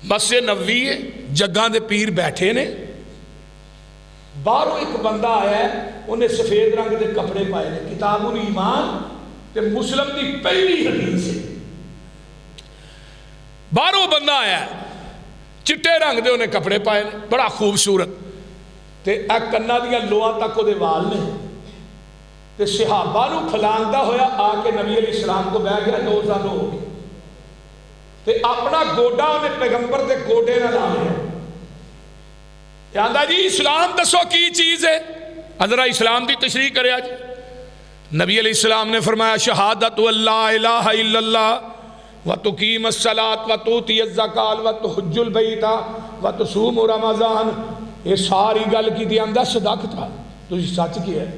مسجد نبوی ہے، جگاں دے پیر بیٹھے نے، باہروں ایک بندہ آیا ہے، انہیں سفید رنگ دے کپڑے پائے نے، کتاب الایمان تے مسلم دی پہلی حدیث ہے۔ باہروں بندہ آیا ہے، چٹے رنگ دے انہیں کپڑے پائے نے، بڑا خوبصورت، تے اے کنا دیا لوہاں تک وہ دے وال نے، تے صحابہ نو پھلاندا ہویا آ کے نبی علیہ السلام کو بہ گیا، 2 سال ہو گئے، تے اپنا گوڈا انہیں پیغمبر دے گوڈے نہ لا لیا، آندا جی اسلام دسو کی چیز ہے، حضرت اسلام دی تشریح کرے آج۔ نبی علیہ السلام نے فرمایا شہادت اللہ الہ الا اللہ وتقیم الصلاۃ وتؤتی الزکوٰۃ وتحج البیت وتصوم رمضان، یہ ساری گل کی دی آندا صدقت تو سچ کیا ہے۔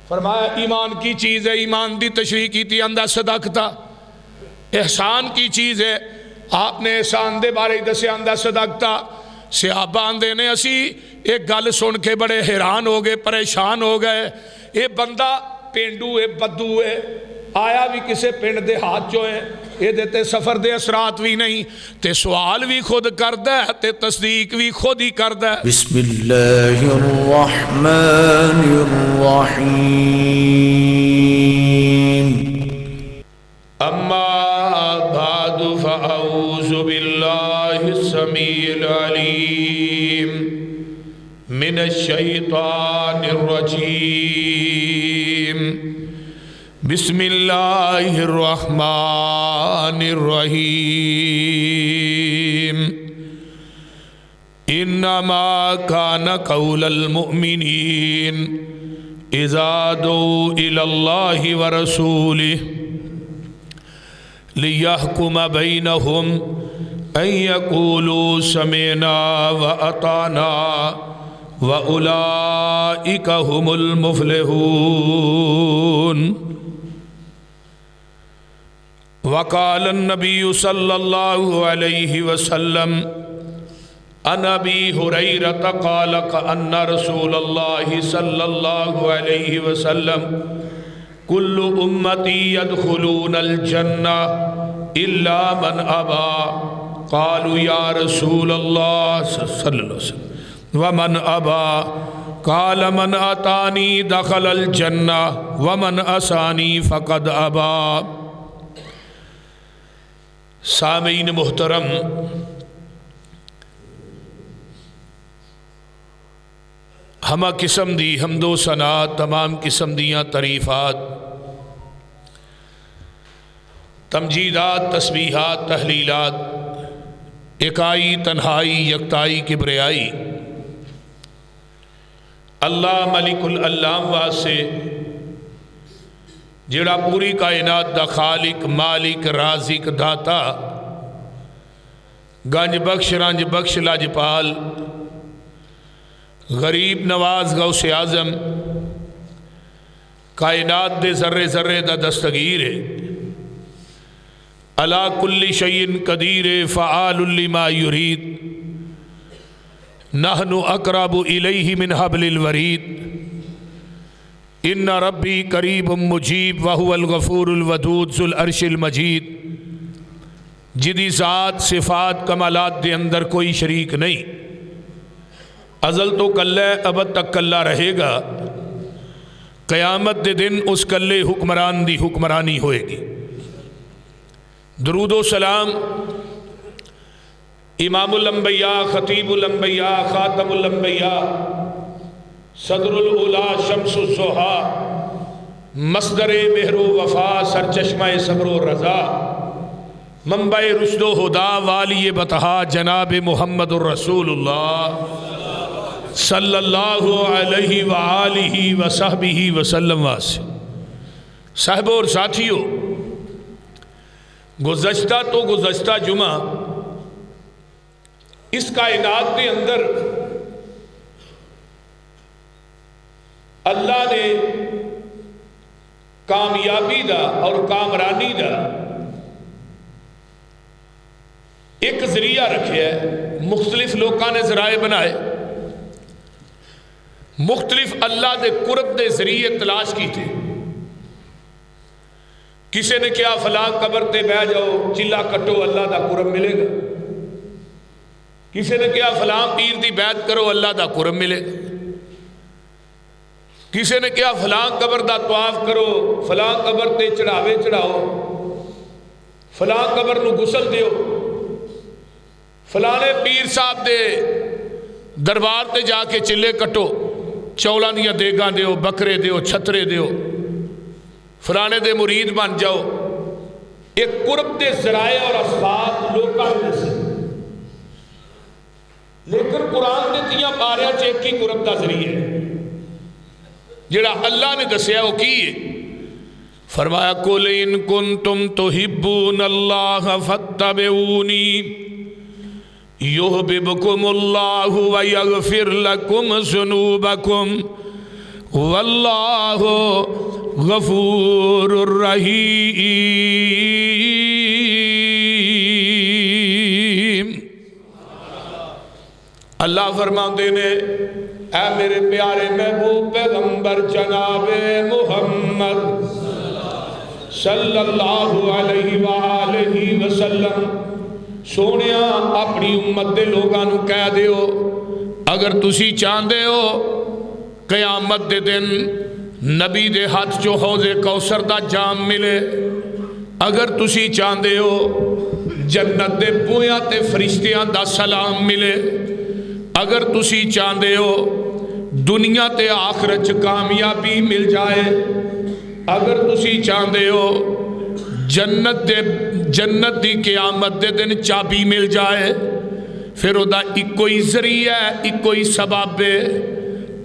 فرمایا ایمان کی چیز ہے، ایمان دی تشریح کی تھی آندا صدقت، احسان کی چیز ہے، آپ نے احسان دے بارے دسے آندا صدقت۔ صحابہ آندے نے اسی ایک گل سن کے بڑے حیران ہو گئے، پریشان ہو گئے، یہ بندہ پینڈو ہے، بدو ہے، آیا بھی کسے پنڈ دے ہاتھ جو ہے، یہ دیتے سفر دے اثرات بھی نہیں، تے سوال بھی خود کردہ ہے تے تصدیق بھی خود ہی کردہ ہے۔ بسم اللہ الرحمن الرحیم اما بعد فاعوذ باللہ السمیع العلیم من الشیطان الرجیم، بسم اللہ الرحمن الرحیم، انما کان قول المؤمنین اذا دعوا الی اللہ ورسولہ لِيَحْكُمَ بَيْنَهُمْ أَن يَقُولُوا سَمِعْنَا وَأَطَعْنَا وَأُولَئِكَ هُمُ الْمُفْلِحُونَ۔ وقال النبي صلى الله عليه وسلم عن أبي هريرة قال أن رسول الله صلى الله عليه وسلم كل أمتي يدخلون الجنة إلا من أبى، قالوا يا رسول الله صلى الله عليه وسلم ومن أبى، قال من أطاعني دخل الجنة ومن عصاني فقد أبى۔ سامعین محترم، ہمہ قسم دی حمد و ثنا، تمام قسم دیاں تعریفات، تمجیدات، تسبیحات، تحلیلات، اکائی، تنہائی، یکتائی، کبریائی اللہ ملک العلام واسے جڑا پوری کائنات دا خالق، مالک، رازق، داتا، گنج بخش، رنج بخش، لاجپال، غریب نواز، غوث اعظم، کائنات دے ذرے ذرے دا دستگیر ہے، علی کل شیء قدیر، فعال لما یرید، نحن اقرب الیہ من حبل الورید، ان ربی قریب مجیب وہو الغفور الودود ذو العرش المجید، جدی ذات، صفات، کمالات دے اندر کوئی شریک نہیں، ازل تو کلہ ہے، ابد تک کلہ رہے گا، قیامت دے دن اس کلے حکمران دی حکمرانی ہوئے گی۔ درود و سلام امام الانبیاء، خطیب الانبیاء، خاتم الانبیاء، صدر الاولا، شمس الضحیٰ، مصدر مہر و وفا، سرچشمہ صبر و رضا، منبع رشد و ہدا، والی بطحا، جناب محمد الرسول اللہ صلی اللہ علیہ وآلہ وصحبہ وسلم واسے۔ صاحب اور ساتھیوں، گزشتہ جمعہ اس کائنات کے اندر اللہ نے کامیابی دا اور کامرانی دا ایک ذریعہ رکھے ہے، مختلف لوگوں نے ذرائع بنائے، مختلف اللہ دے قرب دے ذریعے تلاش کی تھے۔ کسی نے کیا فلاں قبر تے بہ جاؤ، چلا کٹو، اللہ دا قرب ملے گا۔ کسی نے کہا فلاں پیر دی بیعت کرو اللہ دا قرب ملے گا، کسی نے کہا فلاں قبر دا طواف کرو، فلاں قبر تے چڑھاوے چڑھاؤ، فلاں قبر نو غسل دیو، فلانے پیر صاحب دے دربار تے جا کے چلے کٹو، چولاں دیاں دیگاں دیو، بکرے دیو، چھترے دیو، فلانے دے مرید بن جاؤ۔ ایک قرب دے ذرائع اور اسباب لوکاں نے دسے، لیکن قرآن نے تیاں پاریاں چ ایک ہی قرب دا ذریعہ ہے جڑا اللہ نے دسیا وہ کی ہے۔ فرمایا قُلْ إِن كُنتُمْ تُحِبُّونَ اللَّهَ فَاتَّبِعُونِي يُحْبِبْكُمُ اللَّهُ وَيَغْفِرْ لَكُمْ ذُنُوبَكُمْ وَاللَّهُ غَفُورٌ رَحِيمٌ۔ اللہ فرماتے نے اے میرے پیارے محبوب پیغمبر جناب محمد صلی اللہ علیہ وآلہ وسلم، سونیا اپنی امت دے لوگاں نو کہہ دیو اگر تسی چاہندے ہو قیامت دے دن نبی دے ہاتھ چو حوض کوثر دا جام ملے، اگر تسی چاہندے ہو جنت دے بویاں تے فرشتیاں دا سلام ملے، اگر تسی چاہندے ہو دنیا تے آخرت چ کامیابی مل جائے، اگر تسی چاہندے ہو جنت دی قیامت دے دن چابی مل جائے، پھر او دا ایک کوئی ذریعہ ہے، ایک کوئی سبب ہے۔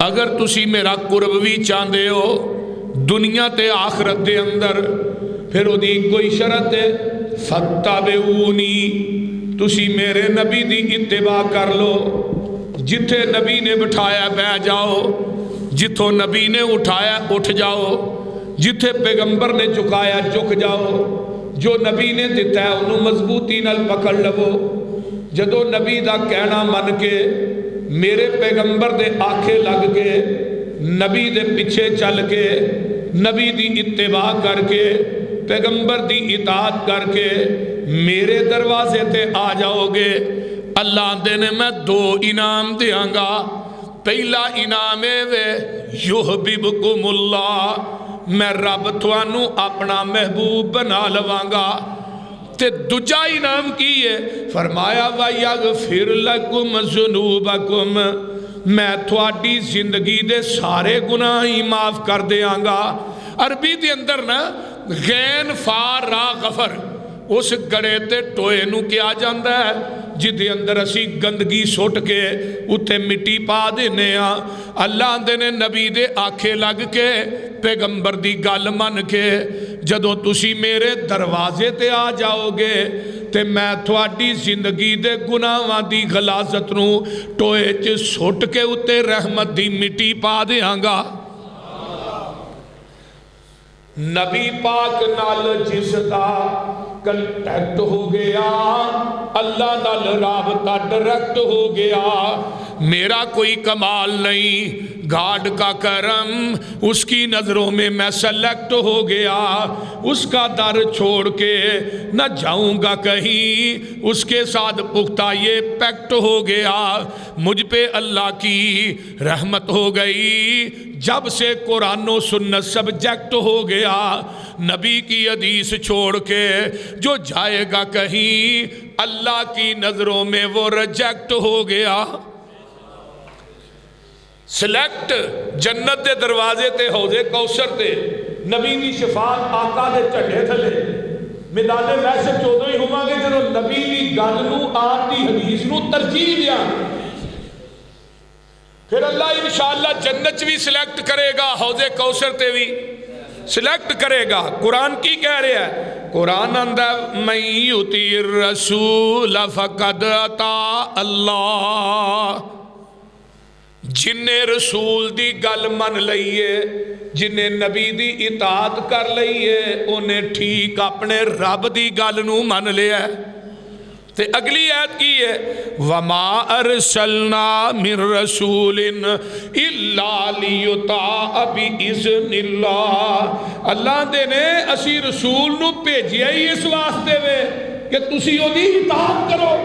اگر تسی میرا قرب بھی چاہندے ہو دنیا تے آخرت دے اندر، پھر او دی کوئی شرط ہے فَاتَّبِعُونِی، تسی میرے نبی دی اتباع کر لو، جتھے نبی نے بٹھایا بہ جاؤ، جتھوں نبی نے اٹھایا اٹھ جاؤ، جتھے پیغمبر نے جھکایا جھک جاؤ، جو نبی نے دیتا ہے انہوں مضبوطی نال پکڑ لو۔ جدو نبی دا کہنا من کے میرے پیغمبر دے آنکھیں لگ کے نبی دے پیچھے چل کے نبی دی اتباع کر کے پیغمبر دی اطاعت کر کے میرے دروازے تے آ جاؤ گے، اللہ دے نے میں دو انعام دیاں گا۔ پہلا انعام ہے یحببکم اللہ، میں رب توانو اپنا محبوب بنا لواں گا۔ تے دوجا انعام کی ہے فرمایا وَيَغْفِرْ لَكُمْ ذُنُوبَكُمْ، میں تھوڑی زندگی دے سارے گناہ ہی معاف کر دیاں گا۔ عربی دے اندر نا غین فار را غفر اس گڑے تے ٹوئے نو کیا جاندہ ہے جدے اندر اسی گندگی سوٹ کے اتے مٹی پا دینے ہاں۔ اللہ دے نے نبی دے آنکھیں لگ کے پیغمبر دی گل من کے جدو تسی میرے دروازے تے آ جاؤ گے تے میں تھوڑی زندگی دے گناہاں دی غلاظت نو ٹوئے چ سوٹ کے اتے رحمت دی مٹی پا دیاں گا۔ نبی پاک نال جس دا کنٹیکٹ ہو گیا، اللہ نال رابطہ ڈائریکٹ ہو گیا، میرا کوئی کمال نہیں، گاڈ کا کرم اس کی نظروں میں سلیکٹ ہو گیا، اس کا در چھوڑ کے نہ جاؤں گا کہیں، اس کے ساتھ پختہ یہ پیکٹ ہو گیا۔ مجھ پہ اللہ کی رحمت ہو گئی جب سے قرآن و سنت سبجیکٹ ہو گیا۔ نبی کی حدیث چھوڑ کے جو جائے گا کہیں اللہ کی نظروں میں وہ ریجیکٹ ہو گیا۔ سلیکٹ جنت دے دروازے تے حوض کوثر تے نبی دی شفاعت آقا دے چڑھے تھلے میدان محشر چودوں ہی ہوں گے جنہوں نبی دی گل نو آپ دی حدیث نو ترجیح دیا، پھر اللہ انشاءاللہ جنت بھی سلیکٹ کرے گا، حوض کوثر تے بھی سلیکٹ کرے گا۔ قرآن کی کہہ رہے ہیں؟ قرآن اندر من یطیع الرسول فقد اطاع اللہ، جن نے رسول دی گل من لئیے، جن نے نبی دی اطاعت کر لئیے، انہیں ٹھیک اپنے رب دی گل نو من لیا ہے۔ تے اگلی آیت کی ہے وَمَا أَرْسَلْنَا مِن رَسُولٍ إِلَّا لِيُطَاعَ بِإِذْنِ اللَّهِ، اللہ دے نے اسی رسول نو بھیجیا ہی اس واسطے وے کہ تسی اودی اطاعت کرو۔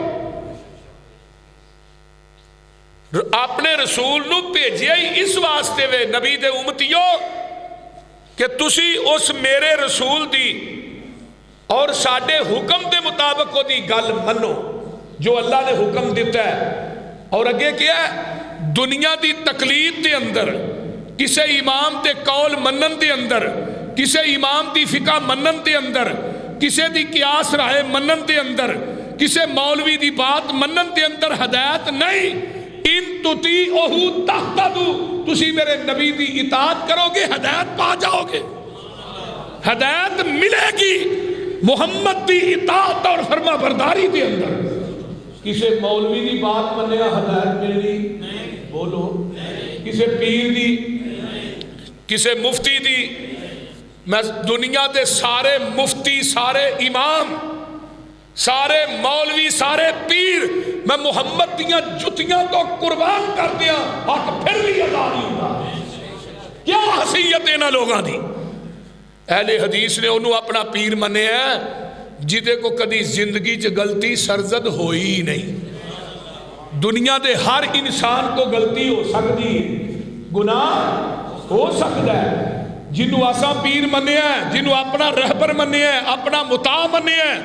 اپنے رسول نو بھیجیا ہی اس واسطے وے نبی دے امتیو کہ تسی اس میرے رسول دی اور ساڈے حکم دے مطابق وہ دی گل منو جو اللہ نے حکم دیتا ہے. اور اگے کیا ہے؟ دنیا دی تقلید دے اندر کسے امام دے قول منن دے اندر کسے امام دی فقہ منن دے اندر کسے دی قیاس رائے منن دے اندر کسے مولوی دی بات منن دے اندر ہدایت نہیں. ان تطیعوہ تہتدوا، تسی میرے نبی دی اطاعت کرو گے ہدایت پا جاؤ گے، ہدایت ملے گی محمد دی اطاعت اور فرما برداری دے اندر. کسے مولوی دی بات منیا ہدایت ملنی؟ بولو. کسے پیر دی، کسے مفتی دی؟ میں دنیا دے سارے مفتی، سارے امام، سارے مولوی، سارے پیر میں محمد دیاں جتیاں تو قربان کر دیا، حق پھر بھی ادا نہیں ہوتا. کیا حیثیت انہاں لوگاں دی؟ اہل حدیث نے انہوں اپنا پیر منے ہے جدے کو کدی زندگی چ غلطی سرزد ہوئی ہی نہیں. دنیا دے ہر انسان کو غلطی ہو سکتی ہے، گناہ ہو سکتا ہے. جنہوں آساں پیر منے ہیں، جنہوں اپنا رہبر منے ہیں، اپنا مطاع منے ہیں،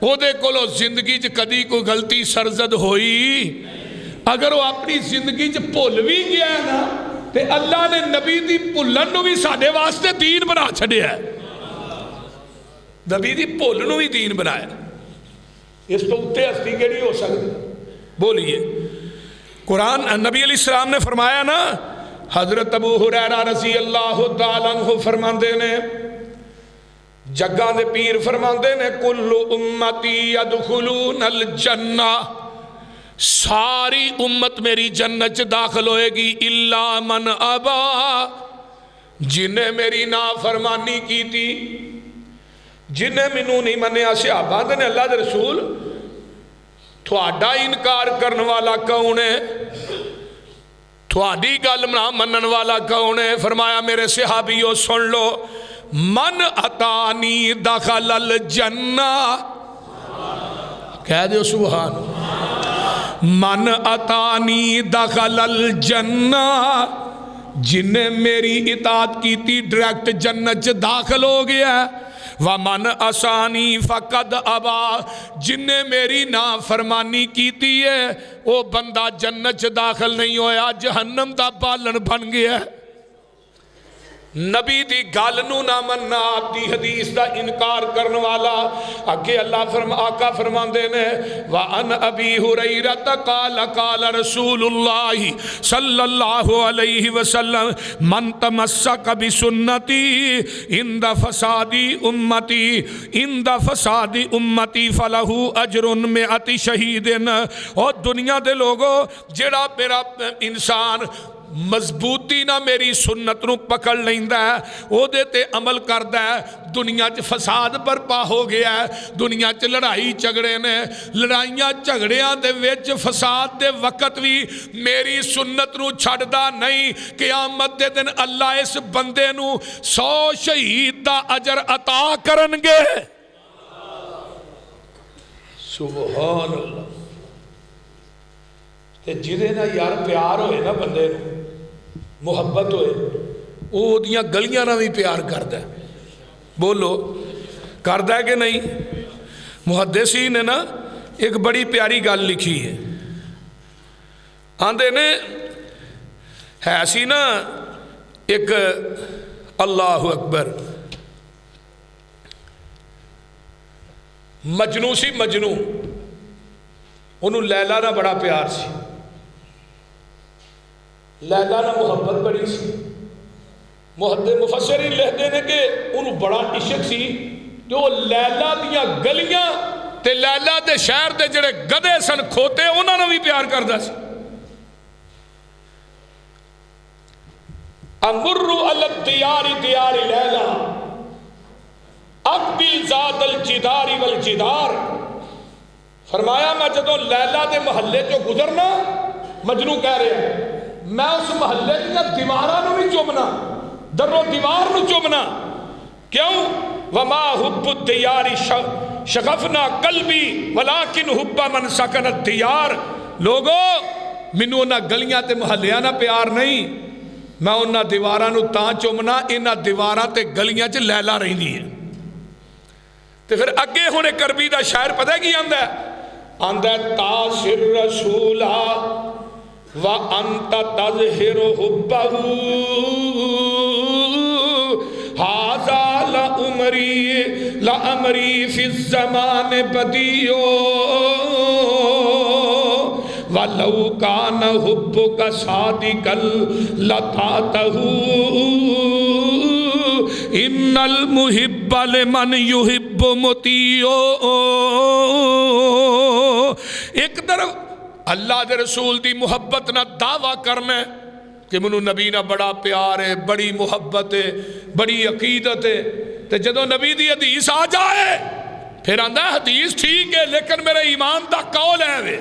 وہ دے کولو زندگی چ کدی کوئی غلطی سرزد ہوئی. اگر وہ اپنی زندگی چ بھول بھی گیا ہے نا تے اللہ نے نبی دی بھولن نو بھی ساڈے واسطے دین بنا چھڈیا ہے. نبی دی بھول نو بھی دین بنایا. اس تو اتے ہستی کیڑی ہو سکتی؟ بولیے. قرآن نبی علیہ السلام نے فرمایا نا، حضرت ابو ہریرہ رضی اللہ تعالیٰ عنہ فرماندے نے، جگہ دے پیر فرماندے نے، کل امتی یدخلون الجنہ، ساری امت میری جنت داخل ہوئے گی، الا من ابا، جنہیں میری نافرمانی کی تھی، جنہیں منوں نہیں منیا. صحابہ نے اللہ دے رسول تھوڑا انکار کرنے والا کون ہے؟ تھوڑی گل نہ منن والا کون ہے؟ فرمایا میرے صحابیوں سن لو، من اتانی دخل الجنہ. کہہ دیو سبحان. من اتانی دخل الجنہ، جن نے میری اطاعت کی تھی ڈائریکٹ جنت داخل ہو گیا. ومن عصانی فقد ابا، جن نے میری نافرمانی کی تھی ہے وہ بندہ جنت داخل نہیں ہویا، جہنم دا بالن بن گیا. نبی دی گل نو نہ مننا، دی حدیث دا انکار کرنے والا. اگے اللہ آقا فرماندے نے، وَعَنْ أَبِي هُرَيْرَةَ قَالَ قَالَ رَسُولُ اللَّهِ صلی اللہ علیہ وسلم مَنْ تَمَسَّكَ بِسُنَّتِي عِنْدَ فَسَادِ أُمَّتِي عِنْدَ فَسَادِ أُمَّتِي فَلَهُ أَجْرٌ مِئَةِ شَهِيدٍ. اور دنیا دے لوگوں، جڑا میرا انسان مضبوطی نہ میری سنت نو پکڑ لیندا ہے، او دے تے عمل کردا ہے، دنیا چ فساد برپا ہو گیا ہے، دنیا چ لڑائی جھگڑے نے، لڑائیاں جھگڑیاں دے وچ فساد دے وقت بھی میری سنت نو چھڑدا نہیں. قیامت دے دن اللہ اس بندے نو 100 شہید دا اجر عطا کرن گے. سبحان اللہ. تے جدے نا یار پیار ہوئے نا بندے نو، محبت ہوئے، وہ دیاں گلیاں نہ بھی پیار کردا ہے. بولو کردا ہے کہ نہیں؟ محدثین نے نا ایک بڑی پیاری گل لکھی ہے. آندے نے ہے سی نا ایک، اللہ اکبر، مجنو سی، مجنو، انہوں لیلا نہ بڑا پیار سی، لیلا نہ محبت بڑی سی. مفسرین لکھتے ہیں کہ انہوں بڑا عشق سی، جو لیلا دیاں گلیاں تے لیلا دے شہر دے جڑے گدے سن کھوتے انہوں نے بھی پیار کردا سی. امرو علی الدیار دیار لیلا اقبل ذات الجدار والجدار. فرمایا میں جدو لیلا دے محلے جو گزرنا، مجنو کہہ رہے ہیں، میں اس محلے دیا دیواراں نو بھی چومنا، در و دیوار نو چومنا. کیوں؟ وما حب الدیار شغفنا قلبی ولکن حب من سکن الدیار. لوگو مینوں انہاں گلیاں تے محلیاں نہ پیار نہیں، میں انہاں دیواراں نوں تاں چومنا انہاں دیواراں تے گلیاں چ لیلا رہندی ہے۔ تے پھر اگے ہونے کربی دا شاعر پتہ ہے کی آندا ہے؟ آندا ہے تاثر رسولا وانت تظہر حبہ ھذا لعمری فی الزمان بدیع وَلَوْ كَانَ حُبُّكَ صَادِقًا لَطَاعْتَهُ إِنَّ الْمُحِبَّ لِمَنْ يُحِبُّ مُطِیعٌ۔ ایک طرف اللہ دے رسول دی محبت نہ دعویٰ کرنا کہ منو نبی نہ بڑا پیار ہے، بڑی محبت ہے، بڑی عقیدت ہے، تو جدو نبی دی حدیث آ جائے پھر آندہ حدیث ٹھیک ہے لیکن میرے ایمان دا قول ہے وے،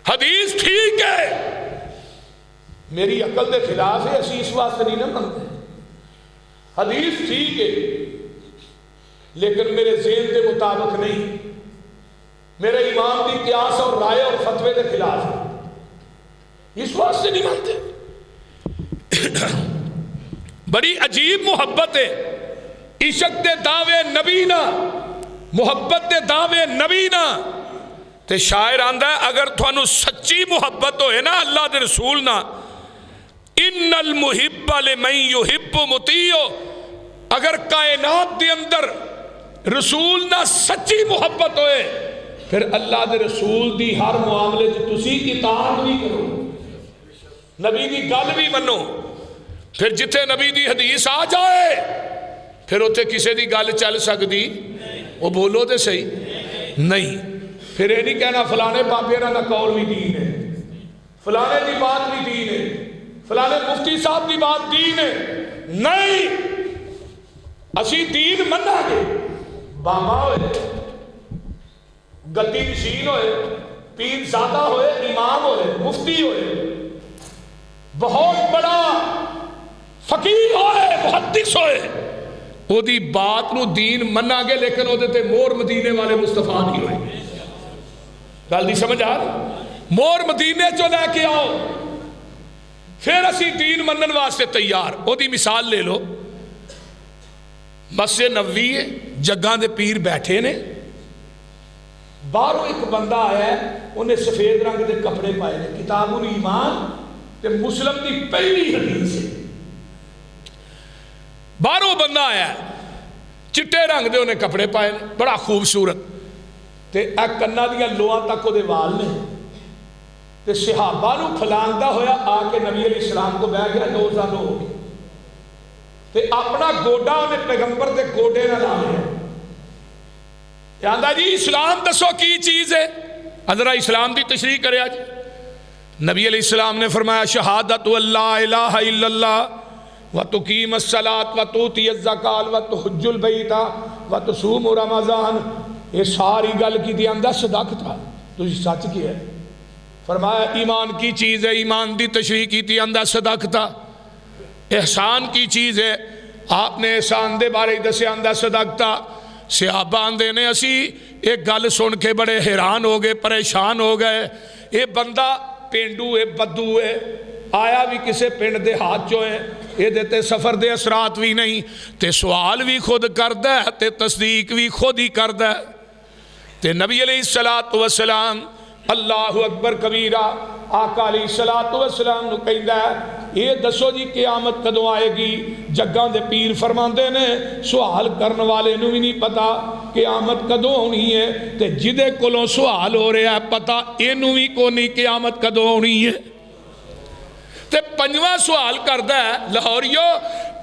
حدیث ٹھیک ہے میری عقل دے خلاف ہے، اسی اس واسطے نہیں نہ منتے، حدیث ٹھیک ہے لیکن میرے ذہن کے مطابق نہیں، میرے امام کی قیاس اور رائے اور فتوے کے خلاف ہے، اس واسطے نہیں مانتے۔ بڑی عجیب محبت ہے، عشق دے دعوے نبی نہ، محبت دے دعوے نبی نہ، تے شاعر آندہ ہے اگر تھانو سچی محبت ہوئے نا اللہ دے رسول نہ، ان المحب لمن یحب مطیع، اگر کائنات دے اندر رسول نہ سچی محبت ہوئے پھر اللہ دے رسول دی ہر معاملے جو تسی اطاعت بھی کرو، نبی دی گل بھی منو، پھر جتھے نبی دی حدیث آ جائے پھر اتھے کسے دی گل چل سکتی، وہ بولو دے صحیح نہیں، پھر یہ نہیں کہنا فلانے بابے نہ قول بھی دین ہے، فلانے دی بات بھی دین ہے، فلانے مفتی صاحب دی بات دین ہے، نہیں، اسی دین مننا گے، باما ہوئے، گدی نشین ہوئے، پیر زادہ ہوئے، امام ہوئے، مفتی ہوئے، بہت بڑا فقیر ہوئے، محدث ہوئے، وہ دی بات نو دین مننا گے لیکن وہ دیتے مور مدینے والے مصطفیٰ نہیں ہوئے، گل دی سمجھ آ رہی؟ مور مدینے چو لے کے آؤ پھر اسی دین منن واسطے تیار۔ وہ دی مثال لے لو، مسجد نبوی ہے، جگاں دے پیر بیٹھے نے، باہروں ایک بندہ آیا ہے، انہیں سفید رنگ دے کپڑے پائے نے، کتاب الایمان تے مسلم دی پہلی حدیث ہے، باہروں بندہ آیا ہے، چٹے رنگ دے انہیں کپڑے پائے نے، بڑا خوبصورت، تے ایک کنہ دیا لوہاں تک دے وال نے، تے صحابہ نو پھلاندا ہویا آ کے نبی علیہ السلام کو بیٹھ گیا، دو سال ہو گئے، تے اپنا گوڈا انہیں پیغمبر دے گوڈے نہ لا لیا، آندا جی اسلام دسو کی چیز ہے، حضرت اسلام دی تشریح کرے آج۔ نبی علیہ السلام نے فرمایا شہادت اللہ الہ الا اللہ وتقیم الصلاۃ وتؤتی الزکوٰۃ وتحج البیت وتصوم رمضان، یہ ساری گل کی دی آندا صدق تھا، تو سچ کیا ہے، فرمایا ایمان کی چیز ہے، ایمان دی تشریح کی تھی آندا صدق تھا، احسان کی چیز ہے، آپ نے احسان دے بارے دسے آندا صدق تھا۔ صحابہ آندے نے اسی ایک گل سن کے بڑے حیران ہو گئے، پریشان ہو گئے، یہ بندہ پینڈو ہے، بدو ہے، آیا بھی کسے پنڈ دے ہاتھ جو ہے، یہ دیتے سفر دے اثرات بھی نہیں، تے سوال بھی خود کردہ ہے، تے تصدیق بھی خود ہی کردہ ہے، تے نبی علیہ السلام اللہ اکبر کبیرہ آقا علیہ السلام نو کہندہ ہے یہ دسو جی قیامت کدوں آئے گی، جگاں دے پیر فرماندے نے سوال کرن والے نو بھی نہیں پتا قیامت کدوں ہونی ہے، تے جدے کولوں سوال ہو رہا ہے پتا اینو بھی کو نہیں قیامت کدوں ہونی ہے، تے پنجواں سوال کردہ ہے لاہوریو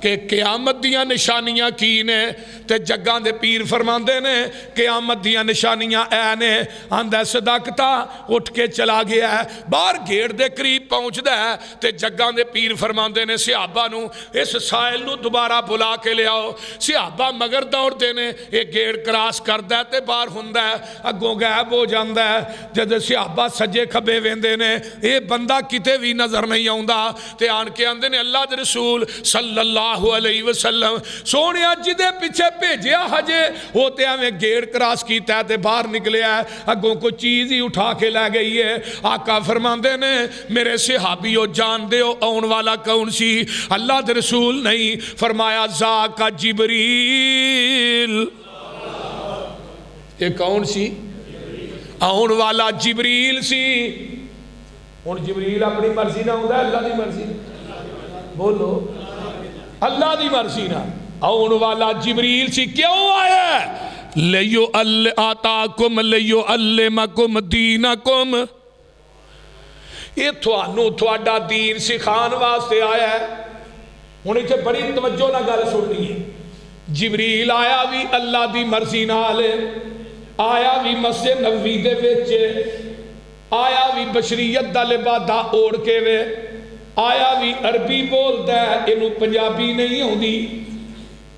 کہ قیامت دیاں نشانیاں کی نے، تے جگاں دے پیر فرماندے نے قیامت دیاں نشانیاں اے نے، آندہ صدقتا اٹھ کے چلا گیا ہے، باہر گیڑ دے قریب پہنچ دے ہے، تے جگاں دے پیر فرماندے نے صحابہ نو اس سائل نو دوبارہ بلا کے لے آؤ، صحابہ مگر دوڑ دینے، ایک گیڑ کراس کر دے تے باہر ہوندہ ہے، اگوں غائب ہو جاندہ ہے، جد صحابہ سجے کھبے ویندے نے، اے بندہ کتے بھی نظر نہیں آؤندہ، تے آن کے آندے نے اللہ دے رسول صلی اللہ اللہ علیہ وسلم سونے جدے پیچھے بھیجیا ہجے وہ تے ایویں گیٹ کراس کیتا ہے تے باہر نکلیا ہے اگوں کوئی چیز ہی اٹھا کے لے گئی ہے. آقا فرماندے نے میرے صحابیو جان دے ہو آن والا کون سی؟ اللہ دے رسول نہیں. فرمایا ذاک جبریل. یہ کون سی؟ آن والا جبریل سی. ہن جبریل اپنی مرضی نہ ہوندا اللہ دی مرضی بولو اللہ دی مرضی نہ آن والا جبریل سی. کیوں آیا؟ آتاکم لیعلمکم دینکم. یہ تھانوں تھوڑا دین سکھان واسطے آیا ہے. ہن ایتھے بڑی توجہ نہ گل سننی ہے. جبریل آیا بھی اللہ دی مرضی نال، آیا بھی مسجد نبوی دے وچ، آیا بھی بشریت دا لبادہ اوڑھ کے وے، آیا بھی عربی بولدا ہے اینو پنجابی نہیں ہوندی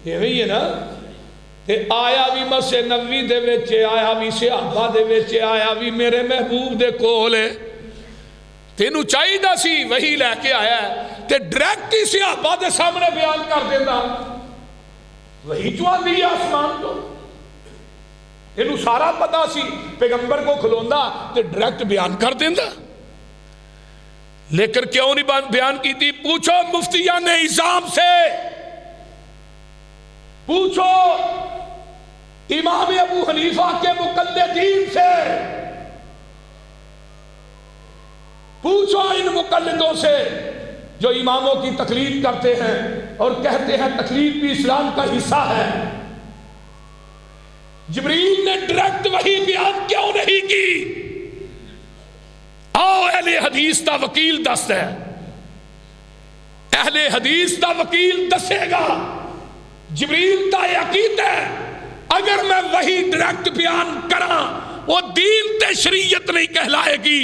ایویں ہے نا. تے آیا بھی مسجد نبوی دے وچ، آیا بھی صحابہ دے وچ، آیا بھی میرے محبوب دے کول. تینوں چاہیے سی وہی لے کے آیا ہے تے ڈائریکٹ ہی صحابہ دے سامنے بیان کر دینا. وہی جو آندی ہے آسمان تو اینوں سارا پتا سی پیغمبر کو کھلوندا تے ڈائریکٹ بیان کر دینا. لیکن کیوں نہیں بیان کی تھی؟ پوچھو مفتیان نظام سے، پوچھو امام ابو حنیفہ کے مقلدین سے، پوچھو ان مقلدوں سے جو اماموں کی تقلید کرتے ہیں اور کہتے ہیں تقلید بھی اسلام کا حصہ ہے. جبریل نے ڈائریکٹ وہی بیان کیوں نہیں کی؟ آؤ اہل حدیث دا وکیل دست ہے، اہل حدیث دا وکیل دسے گا. جبریل دا عقید ہے اگر میں وہی ڈائریکٹ بیان کراں وہ دین تے شریعت نہیں کہلائے گی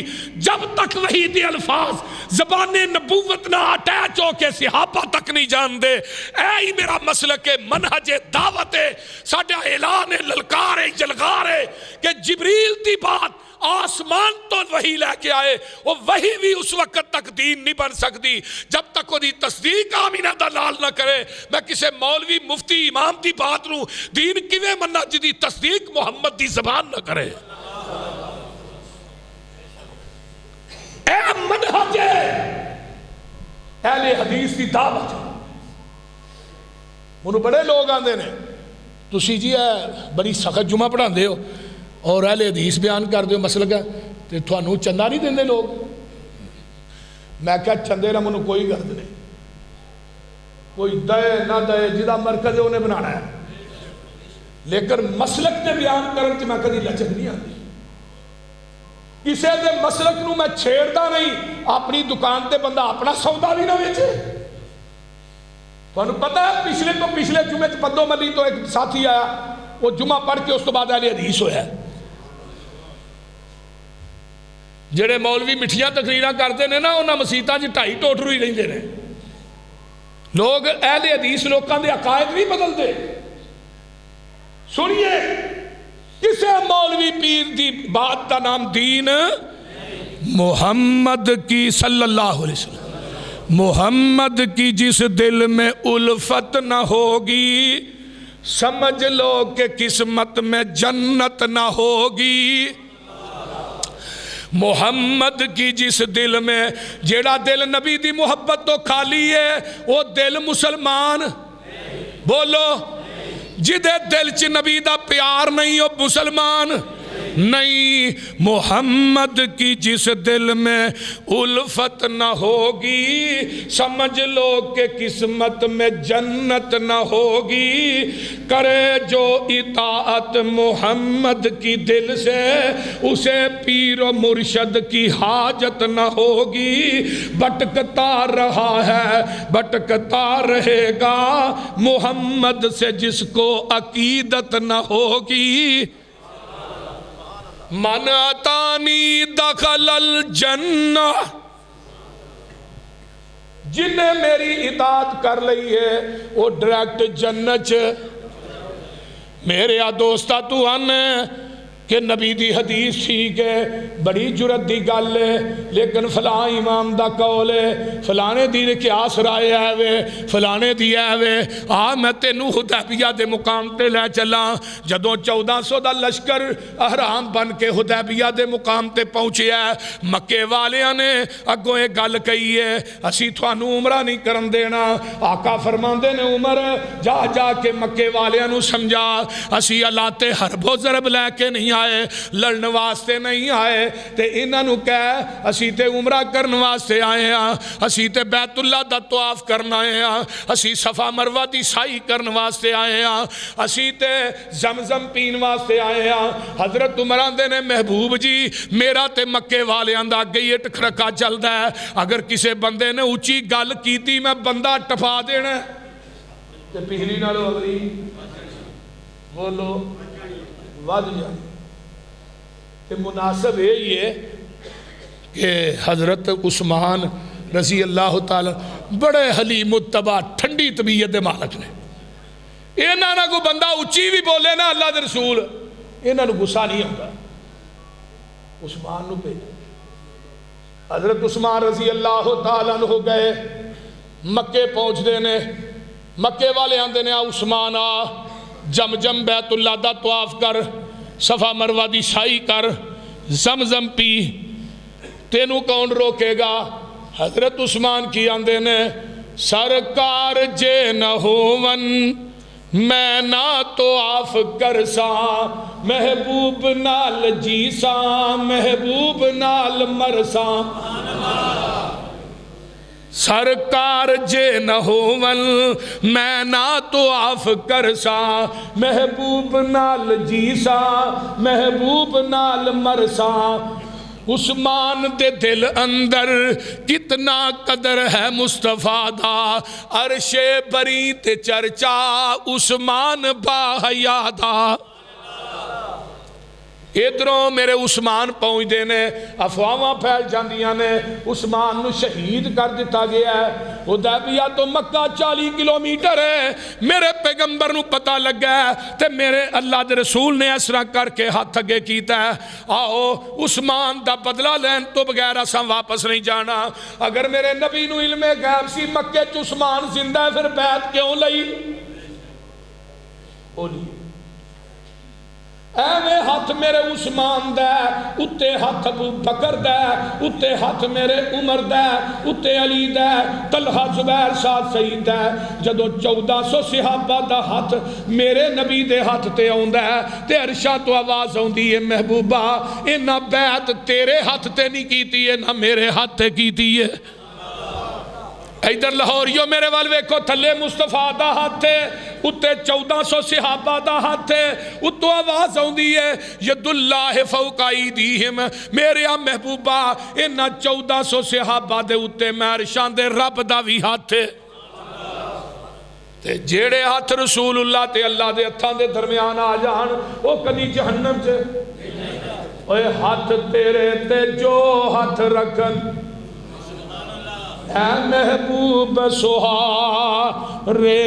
جب تک وہی دے الفاظ زبان نبوت نہ اٹیچ ہو کے صحابہ تک نہیں جان دے. اے ہی میرا مسلک منہج دعوت ہے، ساڈا اعلان للکار ہے جلغار ہے کہ جبریل دی بات آسمان تو وہی لے کے آئے. وہ وہی بھی اس وقت تک دین نہیں بن سکتی جب تک وہ دی تصدیق آمینہ دلال نہ کرے. میں کسے مولوی مفتی امام دی بات نو دین کیویں مننا جدی تصدیق محمد دی زبان نہ کرے. اے منہج اہل حدیث دی دعوت. منو بڑے لوگ آندے نے تسی جی بڑی سخت جمعہ پڑھاندے ہو اور اہل حدیث بیان کر دیو مسلک ہے تے تھانوں چندہ نہیں دیندے لوگ. میں کہا چندے نہ منو کوئی غرض نہیں، کوئی دے نہ دے جدا مرکز ہے انہیں بنانا ہے. لیکن مسلک تے بیان کرن تے میں کدی لچک نہیں آتی. کسے دے مسلک نو میں چھیڑتا نہیں. اپنی دکان تے بندہ اپنا سودا بھی نہ ویچے. تھانوں پتہ ہے پچھلے جمعے پدو ملی تو ایک ساتھی آیا وہ جمعہ پڑھ کے اس تو بعد اہل حدیث ہویا ہے. جڑے مولوی مٹھیاں تقریراں کرتے ہیں نا انہاں مسیتاں جی 2.5 ٹوٹرو ہی رہندے نے. لوگ اہل حدیث لوکاں دے عقائد نہیں بدلتے. سنیے کسے مولوی پیر دی بات کا نام دین محمد کی صلی اللہ علیہ وسلم، محمد کی جس دل میں الفت نہ ہوگی سمجھ لو کہ قسمت میں جنت نہ ہوگی. محمد کی جس دل میں، جیڑا دل نبی دی محبت تو خالی ہے وہ دل مسلمان بولو. جدے دل چ نبی دا پیار نہیں ہو مسلمان نہیں. محمد کی جس دل میں الفت نہ ہوگی سمجھ لو کہ قسمت میں جنت نہ ہوگی. کرے جو اطاعت محمد کی دل سے اسے پیر و مرشد کی حاجت نہ ہوگی. بھٹکتا رہا ہے بھٹکتا رہے گا محمد سے جس کو عقیدت نہ ہوگی. من اتانی دخل الجنہ، جن نے میری اطاعت کر لئی ہے وہ ڈائریکٹ جنت. میرے دوستا تو آنے کہ نبی دی حدیث ٹھیک ہے، بڑی جرت دی گل ہے، لیکن فلاں امام دا قول ہے، فلانے دی قیاس رائے ہے وے، فلانے دی ہے وے، میں تینوں حدیبیہ دے مقام تے لے چلا۔ جدوں 1400 دا لشکر احرام بن کے حدیبیہ دے مقام تے پہنچیا ہے، مکے والیاں نے اگوں یہ گل کہی ہے اسی تھانوں عمرہ نہیں کرن دینا۔ آقا فرماندے نے عمر جا جا کے مکے والیاں نو سمجھا اسی اللہ حرب و ضرب لے کے نہیں آئے، لڑن واسطے نہیں آئے، تے انہاں نو کہہ اسی تے عمرہ کرن واسطے آئے ہاں، اسی تے بیت اللہ دا طواف کرنا آئے ہاں، اسی صفا مروہ دی سائی کرن واسطے آئے ہاں، اسی تے زمزم پین واسطے آئے ہاں۔ حضرت عمران دے نے محبوب جی میرا تے مکے والے اندہ گئی ٹکھرکا چل دا ہے، اگر کسے بندے نے اونچی گل کیتی میں بندہ ٹپا دینا ہے تے پہلی نالو اگلی بولو واد جائے۔ تے مناسب یہی ہے کہ حضرت عثمان رضی اللہ تعالی بڑے حلیم متبع ٹھنڈی طبیعت دے مالک نے، انہاں نہ کو بندہ اچھی بھی بولے نا اللہ دے رسول انہاں نو غصہ نہیں ہوتا، عثمان نو پہ حضرت عثمان رضی اللہ تعالیٰ عنہ گئے، مکے پہنچ دینے، مکے والے آندے نے عثمان آ جم بیت اللہ دا طواف کر، صفا مروہ دی سائی کر، زمزم پی، تینوں کون روکے گا؟ حضرت عثمان کی آندے نے سرکار جے نہ ہوون میں نہ طواف کرساں، محبوب نال جیساں، محبوب نال مرساں۔ سرکار جے نہ ہوون میں نہ طواف کرساں، محبوب نال جیساں، محبوب نال مرساں۔ عثمان دے دل اندر کتنا قدر ہے مصطفیٰ دا، عرش بری تے چرچا عثمان با حیا دا۔ ادھروں میرے عثمان پہنچ دینے افواہاں پھیل جاندیاں نے عثمان نو شہید کر دیتا گیا ہے۔ حدیبیہ تو مکہ 40 کلومیٹر ہے، میرے پیغمبر نو پتہ لگ گیا تے میرے اللہ دے رسول نے اسرا کر کے ہاتھ اگے کیتا ہے آؤ عثمان دا بدلہ لین تو بغیر اساں واپس نہیں جانا۔ اگر میرے نبی نو علم غیب سی مکے چ عثمان زندہ ہے پھر بیعت کیوں لئی؟ ایویں ہاتھ میرے عثمان دے، اتے ہاتھ ابو بکر دے، اتے ہاتھ میرے عمر دے، اتے علی دے، طلحہ زبیر سعد سعید دے۔ جدو 1400 صحابہ دا ہاتھ میرے نبی دے ہاتھ تے آوندا ہے تے عرشاں تو آواز آوندی ہے محبوبہ انہاں بیعت تیرے ہاتھ تے نہیں کیتی ہے نہ میرے ہاتھ تے کیتی ہے۔ ادھر لاہوریو میرے وال ویکھو تھلے مصطفیٰ دا ہاتھ ہے، اتے 1400 صحابہ دا ہاتھ ہے، اتو آواز ہوندی ہے ید اللہ فوق ایدیہم، میرے محبوبہ انہا 1400 صحابہ دے اتے میں عرشان دے رب دا بھی ہاتھ ہے۔ تے جیڑے ہاتھ رسول اللہ تے اللہ دے ہتھاں دے درمیان آ جان وہ کدی جہنم چے۔ اوے ہاتھ تیرے تے جو ہاتھ رکھن اے محبوب سہارے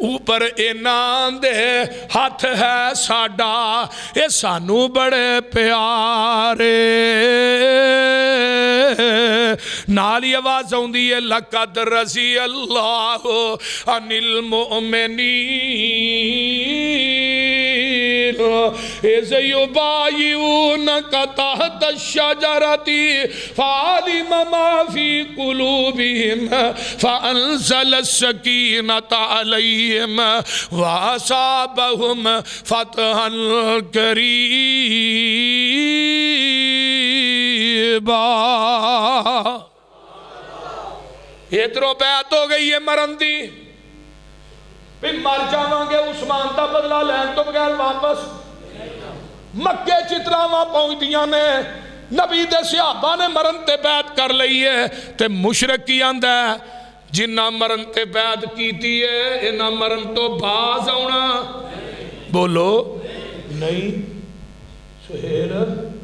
اوپر انان دے ہاتھ ہے ساڈا اے سانو بڑے پیارے۔ نالی آواز ہوندی ہے لقد رضی اللہ عن المؤمنین اذ یبایعونک تحت الشجرۃ فعلم ما فی قلوبہم فانزل السکینۃ علیہم واصابہم فتحا قریبا۔ ادھروں بیعت ہو گئی ہے مرن دی، پھر مر جاواں گے عثمان دا بدلہ لین تو بغیر واپس۔ مکے چتراواں پہنچ دیاں نے نبی دے صحابہ نے مرن تے بیعت کر لئی ہے تے مشرک کی آندہ ہے جنہ مرن تے بیعت کیتی ہے انہ مرن تو باز آنا بولو نہیں۔ سہیل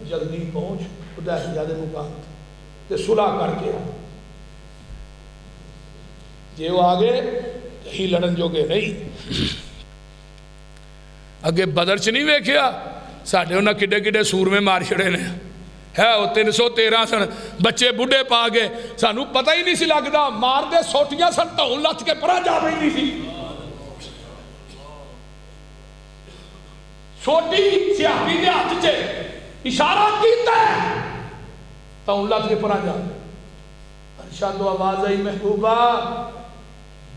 جلدی پہنچ حدیبیہ دے مقام تے صلح کر کے جے وہ آگے ہی لڑن جو گے نہیں۔ اگے بدر چ نہیں ویکھیا ساڈے انہاں کڈے کڈے سورمے مار چھڑے نے ہے وہ 313 سن بچے بڈھے پا گئے سانو پتہ ہی نہیں سی لگدا مار دے سوٹیاں سن ٹھون لت کے پرا جا پئی سی چھوٹی سیاپی دے ہاتھ چ اشارہ کیتا ہے ٹھون لت کے پرا جا ارشاد و آواز آئی محبوبہ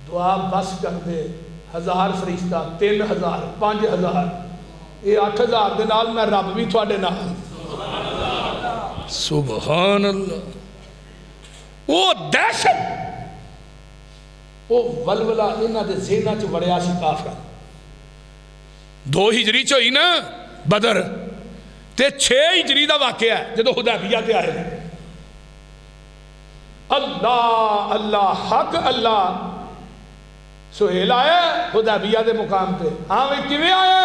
دعا بس کر دے 1000 فرشتہ 3000 5000 یہ 8000 دے نال میں رب بھی تھوڑے نال سبحان اللہ وہ دہشت وہ ولولہ انہاں دے ذہناں چ وڑیا سی کافراں 2 ہجری چ ہوئی نا بدر تے 6 ہجری دا واقعہ ہے جدو حدیبیہ تے آئے اللہ اللہ حق اللہ سہیل آیا حدیبیہ دے مقام پہ ہاں وہ کیویں آیا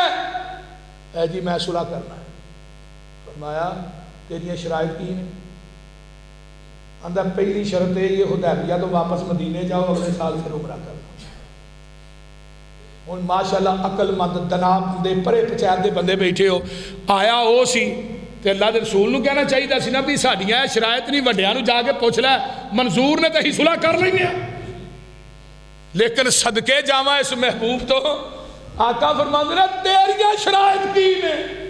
اے جی میں صلح کرنا ہے فرمایا تیری شرائط کی ہیں اندھا پہلی شرط ہے یہ حدیبیہ تو واپس مدینے جاؤ اگلے سال پھر عمرہ کرنا اور ماشاءاللہ عقل مند دناب دے پرے پچھائد دے بندے بیٹھے ہو آیا ہو سی تے اللہ دے رسول نو کہنا چاہیے دا سی نا بھی ساڑیاں شرائط نہیں وڈیاں نو جا کے پوچھ لے منظور نے تے ہی صلح کر لیں گے لیکن صدقے جاواں اس محبوب تو آقا فرماندے نے تیریاں شرائط کی نے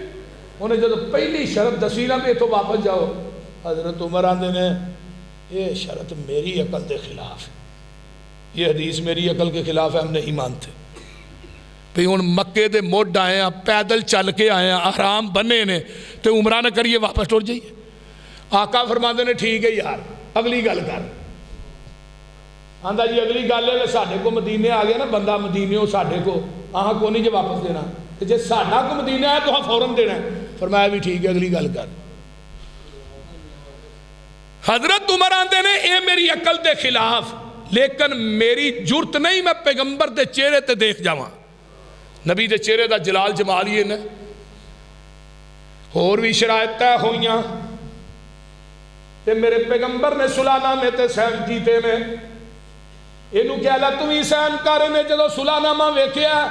انہیں جب پہلی شرط دسی نا بھی تو واپس جاؤ حضرت عمر آندے نے یہ شرط میری عقل دے خلاف ہے یہ حدیث میری عقل کے خلاف ہے ہم نہیں مانتے بھی ہن مکے دے موڈ آئے ہیں پیدل چل کے آئے ہیں احرام بنے نے تو عمرہ نہ کریے واپس ٹر جائیے آقا فرماندے نے ٹھیک ہے یار اگلی گل کر آندا جی اگلی گل ہے ساڈے کو مدینے آ گیا نا بندہ مدینے ہو ساڈے کو آہاں کو نہیں جے واپس دینا جے ساڈا کو مدینے آیا تو ہاں فوراً دینا ہے فرمایا بھی ٹھیک ہے اگلی گل کر حضرت عمر آندے نے اے میری عقل دے خلاف لیکن میری جرت نہیں میں پیغمبر دے چہرے تے دیکھ جاواں نبی دے چہرے دا جلال جمال یہ نے اور بھی شرائط طے ہوئیاں تے میرے پیغمبر نے صلح نامے تے سین کیتے نے اینو کیا اللہ تم ہی سین کرنے جدو صلح نامہ ویکھیا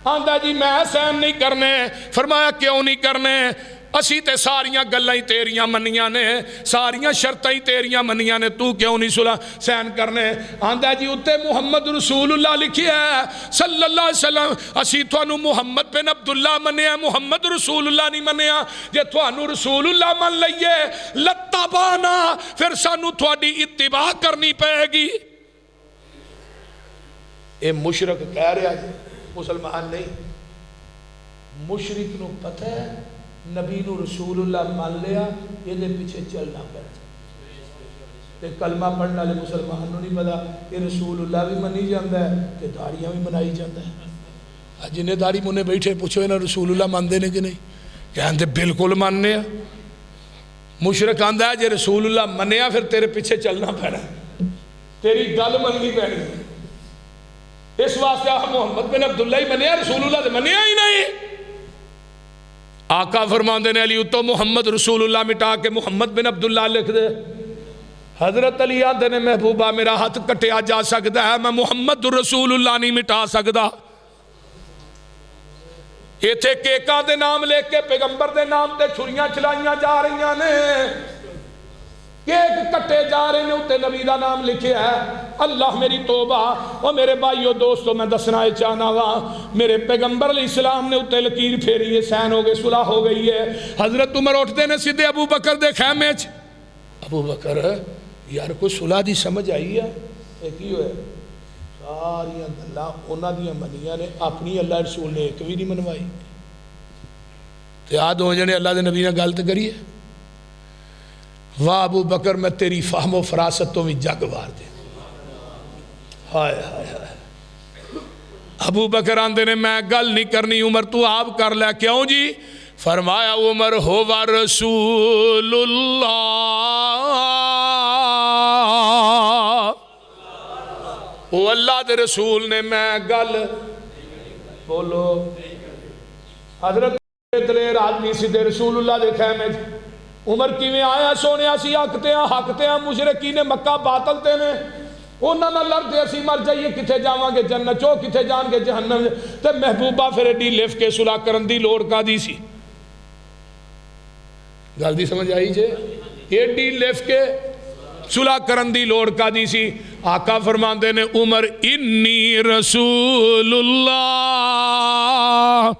آندا جی میں سین نہیں کرنے فرمایا کیوں نہیں کرنے اسی تے ساریاں گلیں تیریاں منیاں نے ساریاں شرطیں تیریاں منیاں نے تو کیوں نہیں صلح سین کرنے آندا جی اتے محمد رسول اللہ لکھی ہے صلی اللہ علیہ وسلم اسی تھانو محمد بن عبداللہ منیا محمد رسول اللہ نہیں منیا جے تھانو رسول اللہ من لئیے لتابانا پھر سانو تھوڑی اتباع کرنی پائے گی اے مشرک کہہ رہا ہے مسلمان نہیں مشرک نو پتہ ہے نبی نو رسول اللہ مان لیا یہ دے پیچھے چلنا پڑتا کلمہ پڑھنے والے مسلمان نو نہیں پتا یہ رسول اللہ بھی منی جاندہ ہے تے داڑیاں بھی منائی جاندہ ہے جنہیں داڑی منے بیٹھے پوچھو انہاں رسول اللہ ماندے نے کہ نہیں کہندے بالکل ماننے مشرک آندہ ہے جے رسول اللہ منیا پھر تیرے پیچھے چلنا پڑا تیری گل مننی پڑی اس واسطے آپ محمد بن عبداللہ ہی منیا رسول اللہ دے منیا ہی نہیں آقا فرماندے نے علی اتو محمد رسول اللہ مٹا کے محمد بن عبداللہ لکھ دے حضرت علی آندے نے محبوبہ میرا ہاتھ کٹیا جا سکتا ہے میں محمد رسول اللہ نہیں مٹا سکتا یہ تھے کیکاں دے نام لے کے پیغمبر دے نام تے چھریاں چلائیاں جا رہیاں نے کیک کٹے جا رہے ہیں اتے نبی دا نام لکھے ہے اللہ میری توبہ اور میرے بھائیو دوستو میں دسنا چاہنا وا میرے پیغمبر علیہ السلام نے اتے لکیر پھیری ہے سین ہو گئے صلح ہو گئی ہے حضرت عمر اٹھتے نے سیدھے ابو بکر دے خیمے ابو بکر یار کوئی صلح دی سمجھ آئی ہے ایک ہی ہوئے ساریاں گلاں انہاں دیاں منیاں نے اپنی اللہ رسول نے ایک بھی نہیں منوائی تے آ دو جنے اللہ دے نبی نے گل تے کری ہے واہ ابو بکر میں تیری فہم و فراست تو بھی جگ وار دے ہائے ہائے ہائے ابو بکر آندے نے میں گل نہیں کرنی عمر تو آپ کر لے کیوں جی فرمایا عمر ہوا رسول اللہ وہ اللہ دے رسول نے میں گل بولو حضرت دلیر آدمی سیدھے رسول اللہ دے خیمے عمر کی میں آیا سونے آسی حقتے ہیں مشرقین مکہ باطل تے نے انہاں نہ لڑتے اسی مر جائیے کتھے جاواں گے جنت چو کتھے جان گے جہنم تے محبوبہ پھر ایڈی لف کے صلح کرن دی لوڑ کا دی سی گل دی سمجھ آئی جے ایڈی لف کے صلح کرن دی لوڑ کا دی سی آقا فرماندے نے عمر انی رسول اللہ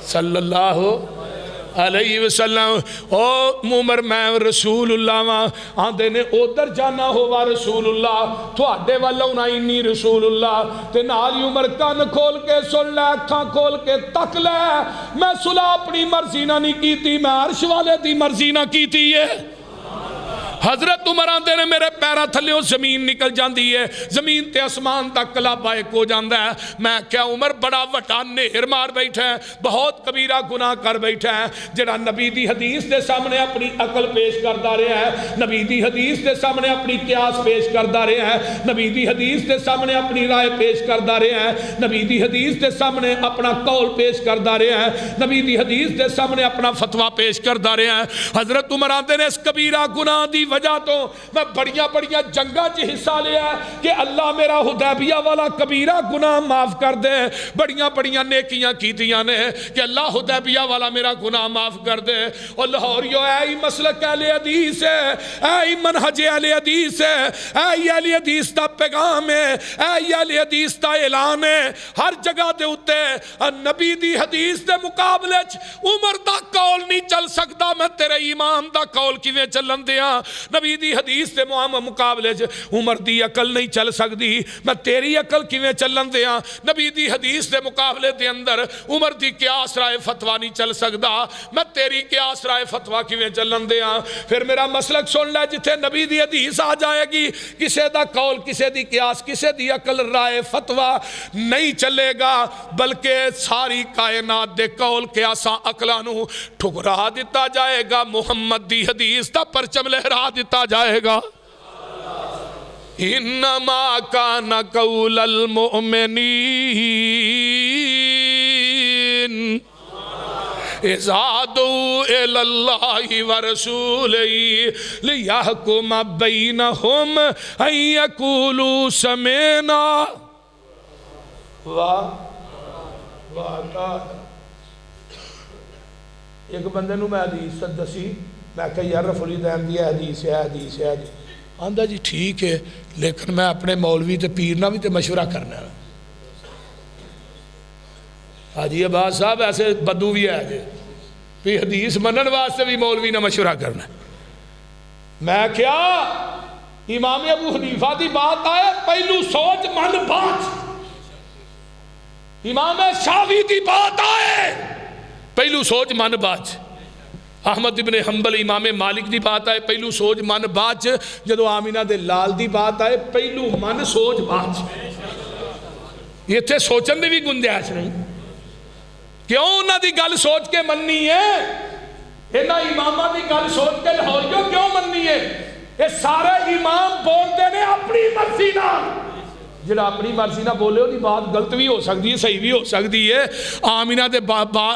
صلی اللہ علیہ وسلم او عمر میں رسول اللہ وہاں آندے نے ادھر جانا ہوا رسول اللہ تھوڑے والا ہونا انی رسول اللہ تے نالی عمر کان کھول کے سن لے اکھاں کھول کے تک لے میں صلح اپنی مرضی نہ نہیں کیتی میں عرش والے دی مرضی نہ کیتی ہے حضرت عمر آندے نے میرے پیرا تھلیوں زمین نکل جاندی ہے زمین تے اسمان تک کلا بائک ہو جاندہ ہے میں کیا عمر بڑا وٹا نہر مار بیٹھا ہے بہت کبیرہ گناہ کر بیٹھا ہے جڑا نبی دی حدیث دے سامنے اپنی عقل پیش کردہ رہے ہیں نبی دی حدیث دے سامنے اپنی قیاس پیش کردہ رہے ہیں نبی دی حدیث دے سامنے اپنی رائے پیش کردہ رہے ہیں نبی دی حدیث دے سامنے اپنا قول پیش کردہ رہے ہیں نبی دی حدیث دے سامنے اپنا فتوہ پیش کردہ رہے ہیں حضرت عمر آندے نے اس کبیرہ گناہ دی وجہ تو میں بڑیاں جنگاں چ حصہ لیا کہ اللہ میرا حدیبیہ والا کبیرہ گناہ معاف کر دے بڑیاں نیکیاں کیتیاں نے کہ اللہ حدیبیہ والا میرا گناہ معاف کر دے اور لاہوریو اے مسلک اہل حدیث ہے اے منہج اہل حدیث ہے اے اہل حدیث دا پیغام ہے اے اہل حدیث دا اعلان ہے ہر جگہ دے اتے نبی دی حدیث دے مقابلے عمر دا قول نہیں چل سکتا میں تیرے امام دا قول کیویں چلن دیاں نبی دی حدیث دے مقابلے عمر دی عقل نہیں چل سکتی میں تیری عقل کیویں چلن دیاں نبی دی حدیث دے مقابلے دے اندر عمر دی قیاس رائے فتوہ نہیں چل سکتا میں تیری قیاس رائے فتوہ کیویں چلن دیاں پھر میرا مسلک سن لے جتھے نبی دی حدیث آ جائے گی کسے دا قول کسے دی قیاس کسے دی عقل رائے فتوہ نہیں چلے گا بلکہ ساری کائنات دے قول قیاساں عقلانو ٹھکرا دیتا جائے گا محمد دی حدیث دا پرچم لہرا دیتا جائے گا انما کان قول المؤمنین اذا دعوا الی اللہ ورسولہ لیحکم بینہم ان یقولوا سمعنا واہ ایک بندے نو میں حدیث دسی میں کہا یار رفع الدین دی حدیث ہے آندہ جی ٹھیک ہے لیکن میں اپنے مولوی تے پیر نہ بھی تے مشورہ کرنا ہے حاجی عباس صاحب ایسے بدو بھی ہے جی بھی حدیث منن واسطے بھی مولوی نہ مشورہ کرنا ہے میں کیا امام ابو حنیفہ دی بات آئے پہلو سوچ من بات امام شافعی دی بات آئے پہلو سوچ من بات احمد ابن حنبل امام مالک دی بات آئے پہلو سوچ من بات جدو آمینہ دے لال دی بات آئے پہلو من سوچ بات یہ تھے سوچن دے بھی گنجائش نہیں کیوں انہاں دی گل سوچ کے مننی ہے انہاں امامہ دی گل سوچ کے لاہوریوں کیوں مننی ہے یہ سارے امام بولتے نے اپنی مرضی نہ جڑا اپنی مرضی نہ بولے ہو دی بات غلط بھی ہو سکتی ہے صحیح بھی ہو سکتی ہے آمینہ دے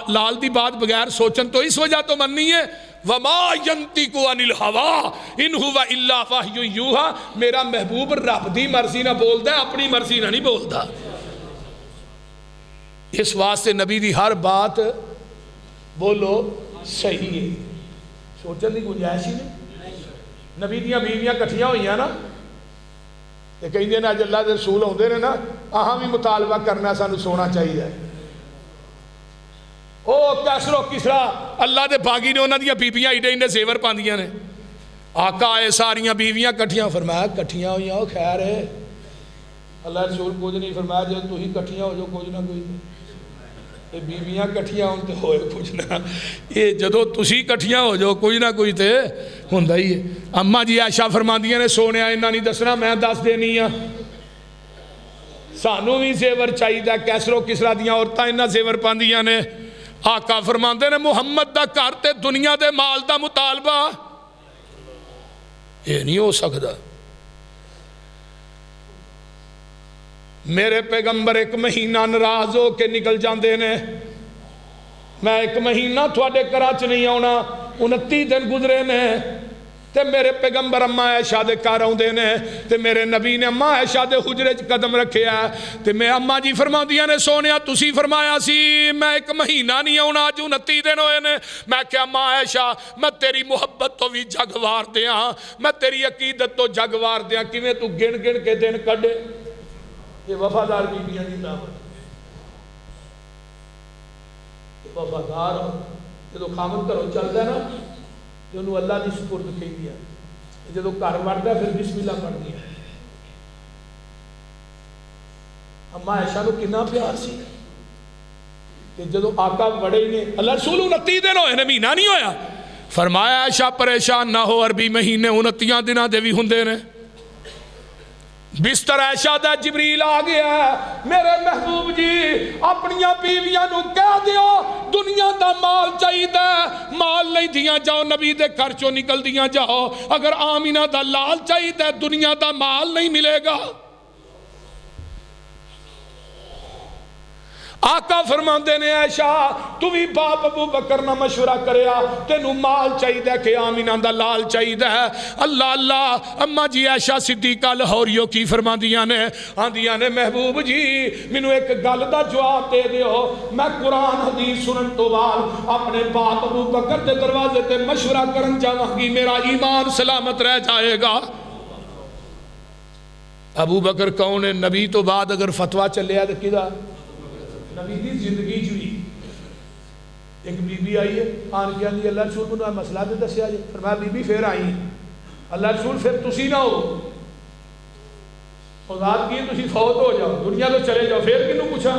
لال دی بات بغیر سوچن تو اس وجہ تو مننی ہے وَمَا يَنْتِقُ عَنِ الْهَوَىٰ إِنْ هُوَ إِلَّا وَحْيٌ يُوحَىٰ میرا محبوب رب دی مرضی نہ بولتا ہے اپنی مرضی نہ نہیں بولتا اس واسطے نبی دی ہر بات بولو صحیح ہے سوچن دی گنجائش ہی نہیں نبی دیاں بیویاں کٹھیاں ہوئی ہیں نا یہ کہیں دے نا اللہ دے رسول ہوندے نے نا آہاں بھی مطالبہ کرنا سانو سونا چاہیے او کیسر و کسرا اللہ دے باغی نے انہاں دیاں بیویاں ایڈے انہیں زیور پاندیاں نے آقا آئے ساریاں بیویاں کٹھیاں فرمایا کٹھیاں ہوئی ہیں خیر ہے اللہ رسول کچھ نہیں فرمایا جو تو ہی کٹھیاں ہو جو کچھ نہ کوئی یہ بیویاں کٹھیاں ہوں تے ہوئے کچھ نہ یہ جدو تسی کٹھیاں ہو جو کوئی نہ کوئی تے ہوندہ ہی ہے اماں جی عائشہ فرماندیاں نے سونے آئے نہیں دسنا میں دس دینی ہاں سانو بھی زیور چاہیے دا کیسر و کسرا دیاں عورتاں انہاں زیور پاندیاں نے آقا فرماندے نے محمد دا کر تے دنیا دے مال دا مطالبہ یہ نہیں ہو سکتا میرے پیغمبر ایک مہینہ ناراض ہو کے نکل جاندے نے میں ایک مہینہ تھوڑے کراچ نہیں آنا 29 دن گزرے نے تے میرے پیغمبر اما عائشہ دے گھر آوندے نے تے میرے نبی نے اما عائشہ دے حجرے چ قدم رکھیا تے میں اما جی فرماندیاں نے سونیا تسی فرمایا سی میں ایک مہینہ نہیں آنا اج 29 دن ہوئے نے میں کہ اما عائشہ میں تیری محبت تو بھی جگ وار دیاں میں تیری عقیدت تو جگ وار دیاں کیویں تو گن گن کے دن کڈے یہ وفادار بیبیاں دی دعوت وفادار جدو خامد گھروں چلتا ہے نا تو انہوں اللہ کی سپرد کہی دیا جدو گھر وڑتا ہے پھر بسم اللہ پڑھ دیا اما عائشہ کو کتنا پیار سی کہ جدو آقا بڑے نے اللہ رسول 29 دن ہوئے نے مہینہ نہیں ہویا فرمایا عائشہ پریشان نہ ہو عربی مہینے 29 دنوں دے بھی ہوندے نے بستر عائشہ دا جبریل آ گیا میرے محبوب جی اپنیاں بیویاں نو کہہ دیو دنیا دا مال چاہیے مال نہیں دیاں جاؤ نبی دے گھر چوں نکل دیاں جاؤ اگر آمینہ دا لال چاہیے دنیا دا مال نہیں ملے گا آقا فرماندے نے عائشہ تو بھی باپ ابو بکر نہ مشورہ کریا تینوں مال چاہیے کہ آمینہ دا لال چاہیے اللہ اللہ اما جی عائشہ صدیقہ لاہوریوں کی فرماندیاں نے آندیاں نے محبوب جی مینوں ایک گل دا جواب دے دیو میں قرآن حدیث سنن تو بعد اپنے باپ ابو بکر دے دروازے تے مشورہ کرن جاواں گی میرا ایمان سلامت رہ جائے گا ابو بکر کون ہے نبی تو بعد اگر فتویٰ چلیا تو کدا نبی دی زندگی چوئی ایک بی بی آئی ہے آن کیا دی اللہ رسول کو مسئلہ دے دسیا جائے فرمایا بی بی پھر آئی اللہ رسول پھر تسی نہ ہو خدات کی تسی فوت ہو جاؤ دنیا تو چلے جاؤ پھر کنوں پوچھا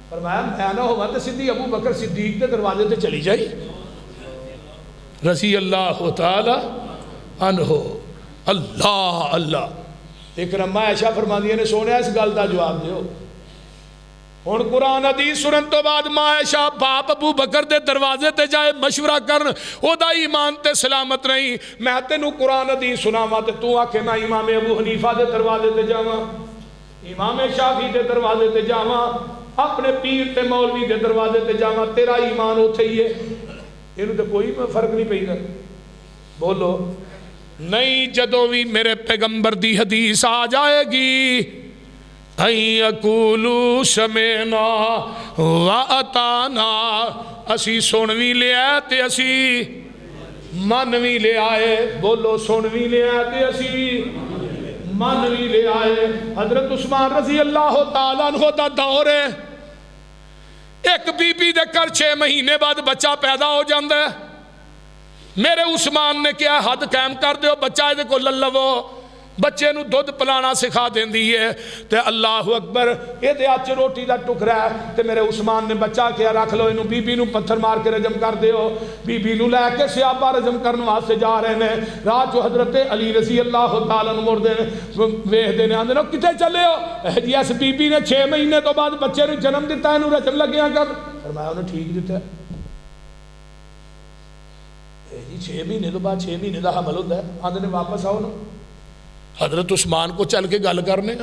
فرمایا میں نہ ہوا تو سیدھی ابو بکر صدیق کے دروازے تے چلی جائی رضی اللہ تعالی عنہ اللہ اللہ ایک رمہ عائشہ فرماندیاں نے سونے اس گل دا جواب دیو ہن قرآن حدیث سنن تو بعد ماں عائشہ باپ ابو بکر دے دروازے تے جائے مشورہ کرن او دا ایمان تے سلامت نہیں میں تینوں قرآن حدیث سناواں تے تو آکھے میں امام ابو حنیفہ دے دروازے تے جاواں امام شافعی دے دروازے تے جاواں اپنے پیر تے مولوی دے دروازے تے جاواں تیرا ایمان اوتھے ہی ہے اینوں تے کوئی فرق نہیں پئی گا بولو نہیں جدوں بھی میرے پیغمبر دی حدیث آ جائے گی اَن یقولوا سمعنا وَأَطَعْنَا اسی سن بھی لے آئے تے اسی من بھی لے آئے بولو سن بھی لے آئے تے اسی من بھی لے آئے حضرت عثمان رضی اللہ تعالیٰ عنہ دا دور ہے ایک بی بی دے کر 6 مہینے بعد بچہ پیدا ہو جاندہ ہے میرے عثمان نے کیا حد قائم کر دیو بچہ دے کو للو بچے نو دودھ پلانا سکھا دین دی ہے تے اللہ اکبر یہ دے آچ روٹی دا ٹکرا ہے تے میرے عثمان نے بچہ کیا رکھ لو انہوں بی بی نو پتھر مار کے رجم کر دیو بی بی نو لے کے سیابہ رجم کرنے واسطے جا رہے ہیں رات جو حضرت علی رضی اللہ تعالیٰ عنہ مردے ویہ دینے آندے نو کتے چلے ہو جی ایس بی بی نے 6 مہینے تو بعد بچے نو جنم دیتا ہے انہوں رجم لگیاں کر فرمایا انہوں ٹھیک دیتا ہے جی 6 مہینے تو بعد 6 مہینے دا حمل ہوتا ہے آندے نے واپس آؤ نا حضرت عثمان کو چل کے گل کرنے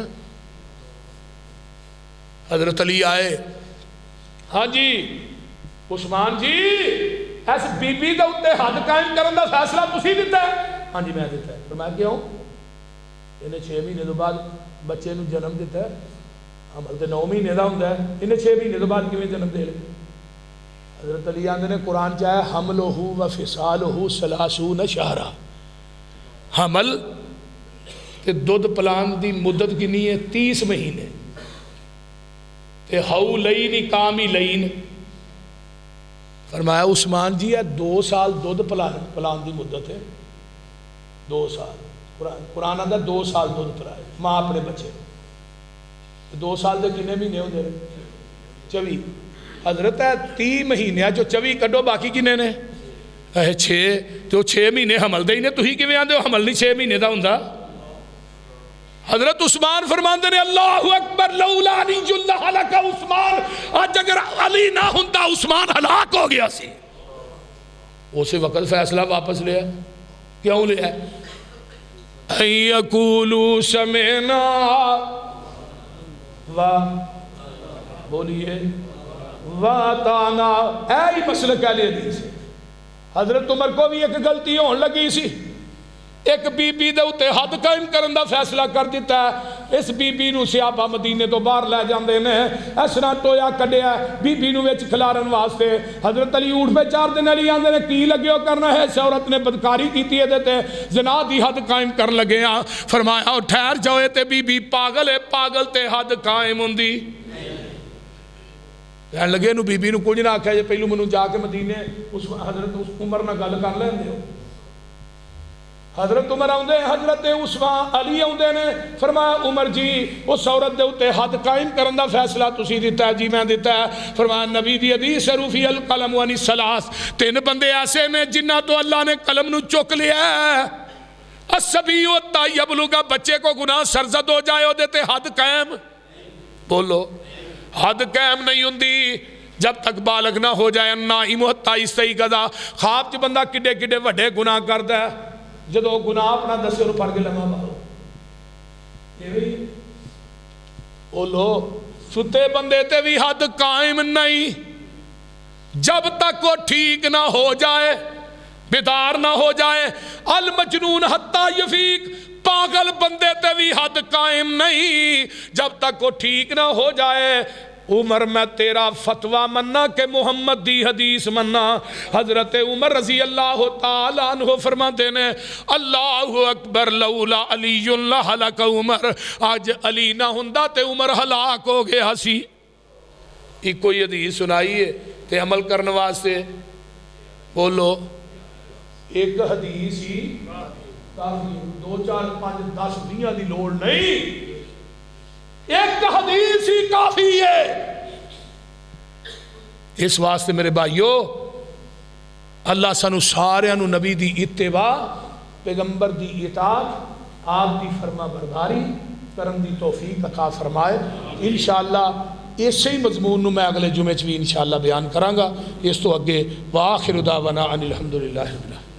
حضرت علی آئے ہاں جی عثمان جی ایس بی بی دا اتے حد قائم کرن دا فیصلہ تسی دیتا ہے ہاں جی میں دیتا ہے فرمایا کیوں انہیں 6 مہینے تو بعد بچے نو جنم دیتا ہے عمل تے 9 مہینے دا ہوندا ہے انہیں 6 مہینے تو بعد کیویں جنم دے لے حضرت علی آندے نے قرآن چاہے حملہ و فصالہ 30 شہرا حمل تے دودھ پلان دی مدت کنی ہے 30 مہینے تے حولین کاملین فرمایا عثمان جی ہے 2 سال دودھ پلان دی مدت ہے 2 سال قرآن آدھا 2 سال دودھ پلائے ماں اپنے بچے 2 سال دے کنے مہینے ہوں دے 24 حضرت ہے 30 مہینے جو 24 کڈو باقی کنے نے 6 تو 6 مہینے حمل دے ہی نے تو ہی کیویں آندے ہو حمل نہیں 6 مہینے دا ہوندا حضرت عثمان فرماندے نے اللہ اکبر لولا علی اللہ لک عثمان آج اگر علی نہ ہوندا عثمان ہلاک ہو گیا سی اسی وقت فیصلہ واپس لیا کیوں لیا ان یقولوا سمعنا و بولیے وَأَطَعْنَا اے ہی مسئلہ کہہ لئے حدیث حضرت عمر کو بھی ایک غلطی ہون لگی سی ایک بی بی دے اتے حد قائم کرن دا فیصلہ کر دیتا ہے. اس بی بی نو صحابہ مدینے تو باہر لے جاندے نے, اس طرح ٹویا کڈیا بی بی نو وچ کھلارن واسطے. حضرت علی اونٹ پہ چار دن علی آندے نے کی لگیو کرنا ہے, اس عورت نے بدکاری کیتی ہے تے زنا دی حد قائم کرن لگے ہاں. فرمایا ٹھہر جاؤ تے بی بی پاگل ہے, پاگل تے حد قائم ہوندی. کہن لگے نو بی بی نو کچھ نہ آکھیا جے پہلو منو جا کے مدینے اس حضرت عمر نہ گل کر لیندے ہو. حضرت عمر آؤندے, حضرت عثمان علی آؤندے نے. فرمایا عمر جی اس عورت دے اتے حد قائم کرن دا فیصلہ تسی دیتا ہے؟ جی میں دیتا ہے. فرمایا نبی دی حدیث رفع القلم عن الثلاث, 3 بندے ایسے نے جنہ تو اللہ نے قلم نو چک لیا ہے. الصبی حتی یبلغ, بچے کو گناہ سرزد ہو جائے او دیتے حد قائم. بولو حد قائم نہیں ہوندی جب تک بالغ نہ ہو جائے. النائم حتی یستیقظ, خواب چ بندہ کڈے کڈے وڈے گناہ کردا ہے, جدو گناہ اپنا دسے اور پڑھ کے لمحہ مارو. بولو ستے بندے تے بھی حد قائم نہیں جب تک وہ ٹھیک نہ ہو جائے, بیدار نہ ہو جائے. المجنون حتی یفیق, پاگل بندے تے بھی حد قائم نہیں جب تک وہ ٹھیک نہ ہو جائے. عمر میں تیرا فتوہ مننا کہ محمد دی حدیث مننا. حضرت عمر رضی اللہ تعالیٰ عنہ فرماتے ہیں اللہ اکبر لولا علی لہلک عمر, آج علی نہ ہندا تے عمر ہلاک ہو گیا ہسی. ایک کوئی حدیث سنائیے تے عمل کرنے واسطے. بولو ایک حدیث ہی کافی, 2 4 5 10 20 دی لوڑ نہیں, ایک حدیث ہی کافی ہے. اس واسطے میرے بھائیو اللہ سانو سارے نو نبی دی اتباع, پیغمبر دی اطاعت, آپ دی فرما برداری کرن دی توفیق عطا فرمائے. انشاءاللہ اسی ہی مضمون نو میں اگلے جمعے چ بھی انشاءاللہ بیان کراں گا. اس تو اگے وآخر دعوانا ان الحمدللہ رب العالمین.